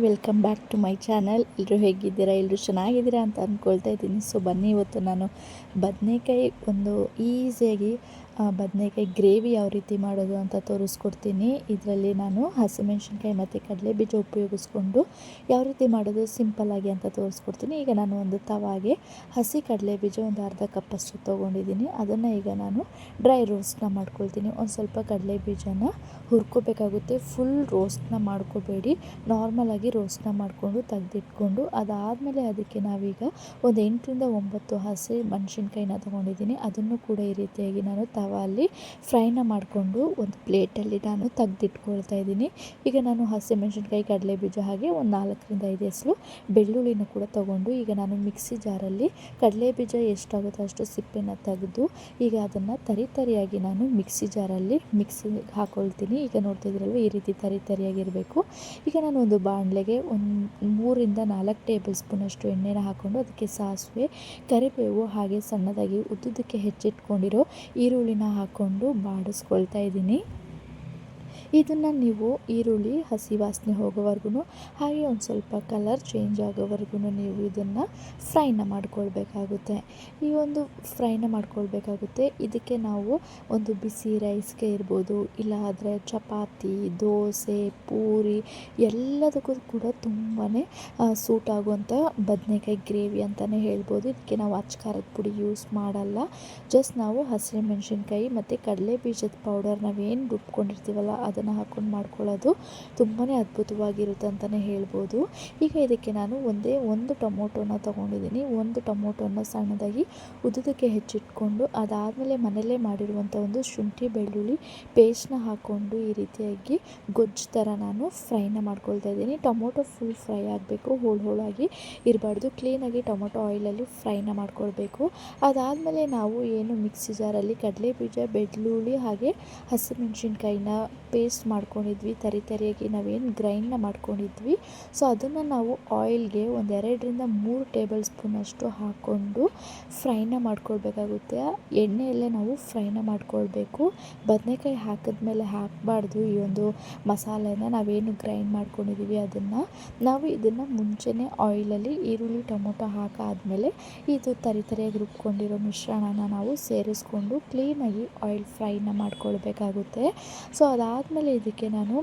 Welcome back to my channel. ಎಲ್ಲರೂ ಹೇಗಿದ್ದೀರಾ? ಎಲ್ಲರೂ ಚೆನ್ನಾಗಿದ್ದೀರಾ ಅಂತ ಅಂದ್ಕೊಳ್ತಾ ಇದ್ದೀನಿ. ಸೊ ಬನ್ನಿ, ಇವತ್ತು ನಾನು ಬದನೇಕಾಯಿ ಒಂದು ಈಸಿಯಾಗಿ ಬದನೇಕಾಯಿ ಗ್ರೇವಿ ಯಾವ ರೀತಿ ಮಾಡೋದು ಅಂತ ತೋರಿಸ್ಕೊಡ್ತೀನಿ. ಇದರಲ್ಲಿ ನಾನು ಹಸಿಮೆಣಸಿನ್ಕಾಯಿ ಮತ್ತು ಕಡಲೆಬೀಜ ಉಪಯೋಗಿಸ್ಕೊಂಡು ಯಾವ ರೀತಿ ಮಾಡೋದು ಸಿಂಪಲ್ಲಾಗಿ ಅಂತ ತೋರಿಸ್ಕೊಡ್ತೀನಿ. ಈಗ ನಾನು ಒಂದು ತವಾಗೆ ಹಸಿ ಕಡಲೆಬೀಜ ಒಂದು ಅರ್ಧ ಕಪ್ಪಷ್ಟು ತೊಗೊಂಡಿದ್ದೀನಿ. ಅದನ್ನು ಈಗ ನಾನು ಡ್ರೈ ರೋಸ್ಟ್ನ ಮಾಡ್ಕೊಳ್ತೀನಿ. ಒಂದು ಸ್ವಲ್ಪ ಕಡಲೆಬೀಜನ ಹುರ್ಕೋಬೇಕಾಗುತ್ತೆ. ಫುಲ್ ರೋಸ್ಟ್ನ ಮಾಡ್ಕೋಬೇಡಿ, ನಾರ್ಮಲಾಗಿ ರೋಸ್ಟ್ನ ಮಾಡಿಕೊಂಡು ತೆಗೆದಿಟ್ಕೊಂಡು ಅದಾದಮೇಲೆ ಅದಕ್ಕೆ ನಾವೀಗ ಒಂದು 8ರಿಂದ 9 ಹಸಿ ಮೆಣಸಿನ್ಕಾಯಿನ ತೊಗೊಂಡಿದ್ದೀನಿ. ಅದನ್ನು ಕೂಡ ಈ ರೀತಿಯಾಗಿ ನಾನು ತವಾಲಿ ಫ್ರೈನ ಮಾಡಿಕೊಂಡು ಒಂದು ಪ್ಲೇಟಲ್ಲಿ ನಾನು ತೆಗೆದಿಟ್ಕೊಳ್ತಾ ಇದ್ದೀನಿ. ಈಗ ನಾನು ಹಸಿ ಮೆಣಸಿನ್ಕಾಯಿ, ಕಡಲೆಬೀಜ ಹಾಗೆ ಒಂದು 4ರಿಂದ 5 ಎಸಳು ಬೆಳ್ಳುಳ್ಳಿನ ಕೂಡ ತೊಗೊಂಡು ಈಗ ನಾನು ಮಿಕ್ಸಿ ಜಾರಲ್ಲಿ ಕಡಲೆಬೀಜ ಎಷ್ಟಾಗುತ್ತೋ ಅಷ್ಟು ಸಿಪ್ಪೆನ ತೆಗೆದು ಈಗ ಅದನ್ನು ತರಿಯಾಗಿ ನಾನು ಮಿಕ್ಸಿ ಜಾರಲ್ಲಿ ಮಿಕ್ಸಿಗೆ ಹಾಕ್ಕೊಳ್ತೀನಿ. ಈಗ ನೋಡ್ತಾ ಇದ್ದೀರಲ್ವ, ಈ ರೀತಿ ತರಿಯಾಗಿರಬೇಕು. ಈಗ ನಾನು ಒಂದು ಬಾಣಲೆಗೆ ಒಂದು 3ರಿಂದ 4 ಟೇಬಲ್ ಸ್ಪೂನಷ್ಟು ಎಣ್ಣೆನ ಹಾಕ್ಕೊಂಡು ಅದಕ್ಕೆ ಸಾಸಿವೆ, ಕರಿಬೇವು ಹಾಗೆ ಸಣ್ಣದಾಗಿ ಉದ್ದುದಕ್ಕೆ ಹೆಚ್ಚಿಟ್ಕೊಂಡಿರೋ ಈರುಳ್ಳಿನ ಹಾಕ್ಕೊಂಡು ಬಾಡಿಸ್ಕೊಳ್ತಾ ಇದ್ದೀನಿ. ಇದನ್ನು ನೀವು ಈರುಳ್ಳಿ ಹಸಿ ವಾಸನೆ ಹೋಗೋವರೆಗೂ ಹಾಗೆ ಒಂದು ಸ್ವಲ್ಪ ಕಲರ್ ಚೇಂಜ್ ಆಗೋವರೆಗೂ ನೀವು ಇದನ್ನು ಫ್ರೈನ ಮಾಡ್ಕೊಳ್ಬೇಕಾಗುತ್ತೆ. ಈ ಒಂದು ಫ್ರೈನ ಮಾಡ್ಕೊಳ್ಬೇಕಾಗುತ್ತೆ. ಇದಕ್ಕೆ ನಾವು ಒಂದು ಬಿಸಿ ರೈಸ್ಗೆ ಇರ್ಬೋದು, ಇಲ್ಲ ಆದರೆ ಚಪಾತಿ, ದೋಸೆ, ಪೂರಿ ಎಲ್ಲದಕ್ಕೂ ಕೂಡ ತುಂಬಾ ಸೂಟ್ ಆಗುವಂಥ ಬದನೇಕಾಯಿ ಗ್ರೇವಿ ಅಂತಲೇ ಹೇಳ್ಬೋದು. ಇದಕ್ಕೆ ನಾವು ಅಚ್ಕಾರದ ಪುಡಿ ಯೂಸ್ ಮಾಡಲ್ಲ. ಜಸ್ಟ್ ನಾವು ಹಸಿರು ಮೆಣಸಿನ್ಕಾಯಿ ಮತ್ತು ಕಡಲೆಬೀಜದ ಪೌಡರ್ ನಾವೇನು ರುಬ್ಕೊಂಡಿರ್ತೀವಲ್ಲ ಅದನ್ನು ಹಾಕ್ಕೊಂಡು ಮಾಡ್ಕೊಳ್ಳೋದು ತುಂಬಾ ಅದ್ಭುತವಾಗಿರುತ್ತೆ ಅಂತಲೇ ಹೇಳ್ಬೋದು. ಈಗ ಇದಕ್ಕೆ ನಾನು ಒಂದೇ ಒಂದು ಟೊಮೊಟೊನ ತೊಗೊಂಡಿದ್ದೀನಿ. ಒಂದು ಟೊಮೊಟೊನ ಸಣ್ಣದಾಗಿ ಉದ್ದುದಕ್ಕೆ ಹೆಚ್ಚಿಟ್ಕೊಂಡು ಅದಾದಮೇಲೆ ಮನೆಯಲ್ಲೇ ಮಾಡಿರುವಂಥ ಒಂದು ಶುಂಠಿ ಬೆಳ್ಳುಳ್ಳಿ ಪೇಸ್ಟ್ನ ಹಾಕ್ಕೊಂಡು ಈ ರೀತಿಯಾಗಿ ಗೊಜ್ಜು ಥರ ನಾನು ಫ್ರೈನ ಮಾಡ್ಕೊಳ್ತಾ ಇದ್ದೀನಿ. ಟೊಮೊಟೊ ಫುಲ್ ಫ್ರೈ ಆಗಬೇಕು, ಹೋಳಾಗಿ ಇರಬಾರ್ದು. ಕ್ಲೀನಾಗಿ ಟೊಮೊಟೊ ಆಯಿಲಲ್ಲಿ ಫ್ರೈನ ಮಾಡ್ಕೊಳ್ಬೇಕು. ಅದಾದಮೇಲೆ ನಾವು ಏನು ಮಿಕ್ಸಿ ಜಾರಲ್ಲಿ ಕಡಲೆಬೀಜ, ಬೆಳ್ಳುಳ್ಳಿ ಹಾಗೆ ಹಸಿಮೆಣಸಿನ್ಕಾಯಿನ ಪೇಸ್ಟ್ ಮಾಡ್ಕೊಂಡಿದ್ವಿ, ತರಿಯಾಗಿ ನಾವೇನು ಗ್ರೈಂಡ್ನ ಮಾಡ್ಕೊಂಡಿದ್ವಿ, ಸೊ ಅದನ್ನು ನಾವು ಆಯಿಲ್ಗೆ ಒಂದು 2ರಿಂದ 3 ಟೇಬಲ್ ಸ್ಪೂನಷ್ಟು ಹಾಕ್ಕೊಂಡು ಫ್ರೈನ ಮಾಡ್ಕೊಳ್ಬೇಕಾಗುತ್ತೆ. ಎಣ್ಣೆಯಲ್ಲೇ ನಾವು ಫ್ರೈನ ಮಾಡ್ಕೊಳ್ಬೇಕು. ಬದನೇಕಾಯಿ ಹಾಕಿದ್ಮೇಲೆ ಹಾಕಬಾರ್ದು ಈ ಒಂದು ಮಸಾಲೆನ. ನಾವೇನು ಗ್ರೈಂಡ್ ಮಾಡ್ಕೊಂಡಿದ್ದೀವಿ ಅದನ್ನು ಇದನ್ನು ಮುಂಚೆನೇ ಆಯಿಲಲ್ಲಿ ಈರುಳ್ಳಿ ಟೊಮೊಟೊ ಹಾಕಾದಮೇಲೆ ಇದು ತರಿಯಾಗಿ ರುಬ್ಕೊಂಡಿರೋ ಮಿಶ್ರಣನ ನಾವು ಸೇರಿಸ್ಕೊಂಡು ಕ್ಲೀನಾಗಿ ಆಯಿಲ್ ಫ್ರೈನ ಮಾಡ್ಕೊಳ್ಬೇಕಾಗುತ್ತೆ. ಸೊ ಅದಾದಮೇಲೆ ಇದಕ್ಕೆ ನಾನು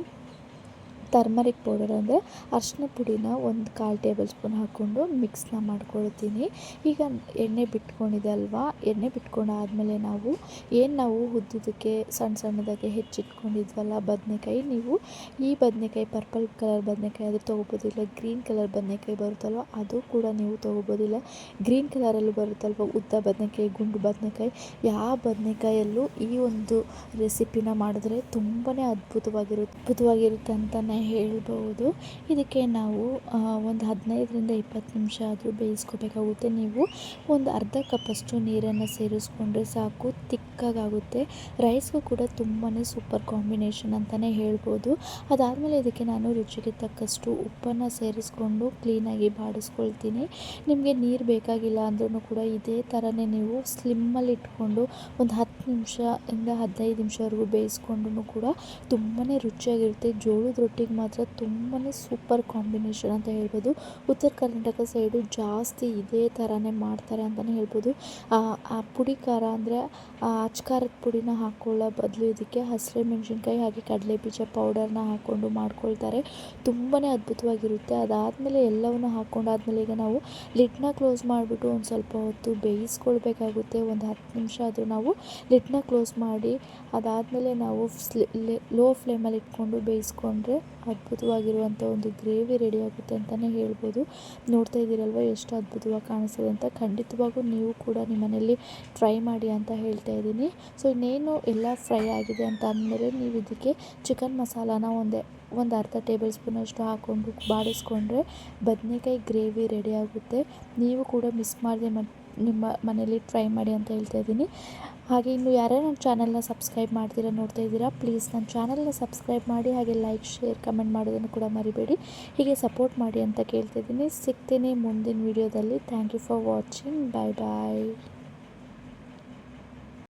ಟರ್ಮರಿಕ್ ಪೌಡರ್ ಅಂದರೆ ಅರಿಶಿನ ಪುಡಿನ ಒಂದು 1/4 ಟೇಬಲ್ ಸ್ಪೂನ್ ಹಾಕ್ಕೊಂಡು ಮಿಕ್ಸ್ನ ಮಾಡ್ಕೊಳ್ತೀನಿ. ಈಗ ಎಣ್ಣೆ ಬಿಟ್ಕೊಂಡಿದೆ ಅಲ್ವಾ, ಎಣ್ಣೆ ಬಿಟ್ಕೊಂಡಾದಮೇಲೆ ನಾವು ಉದ್ದುದಕ್ಕೆ ಸಣ್ಣದಾಗಿ ಹೆಚ್ಚಿಟ್ಕೊಂಡಿದ್ವಲ್ಲ ಬದನೇಕಾಯಿ, ನೀವು ಈ ಬದನೇಕಾಯಿ ಪರ್ಪಲ್ ಕಲರ್ ಬದನೇಕಾಯಿ ಆದರೂ ತೊಗೋಬೋದು, ಇಲ್ಲ ಗ್ರೀನ್ ಕಲರ್ ಬದನೇಕಾಯಿ ಬರುತ್ತಲ್ವ ಅದು ಕೂಡ ನೀವು ತೊಗೋಬೋದು, ಇಲ್ಲ ಗ್ರೀನ್ ಕಲರಲ್ಲೂ ಬರುತ್ತಲ್ವ ಉದ್ದ ಬದನೇಕಾಯಿ, ಗುಂಡು ಬದನೇಕಾಯಿ, ಯಾವ ಬದನೇಕಾಯಲ್ಲೂ ಈ ಒಂದು ರೆಸಿಪಿನ ಮಾಡಿದ್ರೆ ತುಂಬಾ ಅದ್ಭುತವಾಗಿರುತ್ತೆ ಅಂತಲೇ ಹೇಳ್ಬೋದು. ಇದಕ್ಕೆ ನಾವು ಒಂದು 15ರಿಂದ 20 ನಿಮಿಷ ಆದರೂ ಬೇಯಿಸ್ಕೋಬೇಕಾಗುತ್ತೆ. ನೀವು ಒಂದು ಅರ್ಧ ಕಪ್ಪಷ್ಟು ನೀರನ್ನು ಸೇರಿಸ್ಕೊಂಡ್ರೆ ಸಾಕು, ತಿಕ್ಕಾಗುತ್ತೆ. ರೈಸ್ಗೂ ಕೂಡ ತುಂಬಾ ಸೂಪರ್ ಕಾಂಬಿನೇಷನ್ ಅಂತಲೇ ಹೇಳ್ಬೋದು. ಅದಾದಮೇಲೆ ಇದಕ್ಕೆ ನಾನು ರುಚಿಗೆ ತಕ್ಕಷ್ಟು ಉಪ್ಪನ್ನು ಸೇರಿಸ್ಕೊಂಡು ಕ್ಲೀನಾಗಿ ಬಾಡಿಸ್ಕೊಳ್ತೀನಿ. ನಿಮಗೆ ನೀರು ಬೇಕಾಗಿಲ್ಲ ಅಂದ್ರೂ ಕೂಡ ಇದೇ ಥರನೇ ನೀವು ಸ್ಲಿಮ್ಮಲ್ಲಿ ಇಟ್ಕೊಂಡು ಒಂದು 10 ನಿಮಿಷದಿಂದ 15 ನಿಮಿಷವರೆಗೂ ಬೇಯಿಸ್ಕೊಂಡು ಕೂಡ ತುಂಬಾ ರುಚಿಯಾಗಿರುತ್ತೆ. ಜೋಳದ ರೊಟ್ಟಿಗೆ ಮಾತ್ರ ತುಂಬಾ ಸೂಪರ್ ಕಾಂಬಿನೇಷನ್ ಅಂತ ಹೇಳ್ಬೋದು. ಉತ್ತರ ಕರ್ನಾಟಕ ಸೈಡು ಜಾಸ್ತಿ ಇದೇ ಥರನೇ ಮಾಡ್ತಾರೆ ಅಂತಲೇ ಹೇಳ್ಬೋದು. ಆ ಪುಡಿ ಖಾರ ಅಂದರೆ ಅಚ್ಕಾರದ ಪುಡಿನ ಹಾಕ್ಕೊಳ್ಳೋ ಬದಲು ಇದಕ್ಕೆ ಹಸಿರು ಮೆಣಸಿನ್ಕಾಯಿ ಹಾಗೆ ಕಡಲೆಬೀಜ ಪೌಡರ್ನ ಹಾಕ್ಕೊಂಡು ಮಾಡ್ಕೊಳ್ತಾರೆ. ತುಂಬಾ ಅದ್ಭುತವಾಗಿರುತ್ತೆ. ಅದಾದಮೇಲೆ ಎಲ್ಲವನ್ನು ಹಾಕ್ಕೊಂಡಾದ್ಮೇಲೆ ಈಗ ನಾವು ಲಿಡ್ನ ಕ್ಲೋಸ್ ಮಾಡಿಬಿಟ್ಟು ಒಂದು ಸ್ವಲ್ಪ ಹೊತ್ತು ಬೇಯಿಸ್ಕೊಳ್ಬೇಕಾಗುತ್ತೆ. ಒಂದು 10 ನಿಮಿಷ ಆದರೂ ನಾವು ಲಿಡ್ನ ಕ್ಲೋಸ್ ಮಾಡಿ ಅದಾದಮೇಲೆ ನಾವು ಲೋ ಫ್ಲೇಮಲ್ಲಿ ಇಟ್ಕೊಂಡು ಬೇಯಿಸ್ಕೊಂಡ್ರೆ ಅದ್ಭುತವಾಗಿರುವಂಥ ಒಂದು ಗ್ರೇವಿ ರೆಡಿ ಆಗುತ್ತೆ ಅಂತಲೇ ಹೇಳ್ಬೋದು. ನೋಡ್ತಾ ಇದ್ದೀರಲ್ವ ಎಷ್ಟು ಅದ್ಭುತವಾಗಿ ಕಾಣಿಸ್ತದೆ ಅಂತ. ಖಂಡಿತವಾಗೂ ನೀವು ಕೂಡ ನಿಮ್ಮ ಮನೆಯಲ್ಲಿ ಟ್ರೈ ಮಾಡಿ ಅಂತ ಹೇಳ್ತಾ ಇದ್ದೀನಿ. ಸೊ ಇನ್ನೇನು ಎಲ್ಲ ಫ್ರೈ ಆಗಿದೆ ಅಂತ ಅಂದಮೇಲೆ ನೀವು ಇದಕ್ಕೆ ಚಿಕನ್ ಮಸಾಲಾನ ಒಂದು ಅರ್ಧ ಟೇಬಲ್ ಸ್ಪೂನಷ್ಟು ಹಾಕ್ಕೊಂಡು ಬಾಡಿಸ್ಕೊಂಡ್ರೆ ಬದನೇಕಾಯಿ ಗ್ರೇವಿ ರೆಡಿ ಆಗುತ್ತೆ. ನೀವು ಕೂಡ ಮಿಸ್ ಮಾಡದೆ ನಿಮ್ಮ ಮನೇಲಿ ಟ್ರೈ ಮಾಡಿ ಅಂತ ಹೇಳ್ತಾ ಇದ್ದೀನಿ. ಹಾಗೆ ಇನ್ನು ಯಾರೇ ನನ್ನ ಚಾನಲ್ನ ಸಬ್ಸ್ಕ್ರೈಬ್ ಮಾಡ್ತೀರಾ ನೋಡ್ತಾ ಇದ್ದೀರಾ, ಪ್ಲೀಸ್ ನನ್ನ ಚಾನಲ್ನ ಸಬ್ಸ್ಕ್ರೈಬ್ ಮಾಡಿ, ಹಾಗೆ ಲೈಕ್, ಶೇರ್, ಕಮೆಂಟ್ ಮಾಡೋದನ್ನು ಕೂಡ ಮರಿಬೇಡಿ. ಹೀಗೆ ಸಪೋರ್ಟ್ ಮಾಡಿ ಅಂತ ಕೇಳ್ತಾ ಇದ್ದೀನಿ. ಸಿಗ್ತೀನಿ ಮುಂದಿನ ವೀಡಿಯೋದಲ್ಲಿ. Thank you for watching. Bye bye.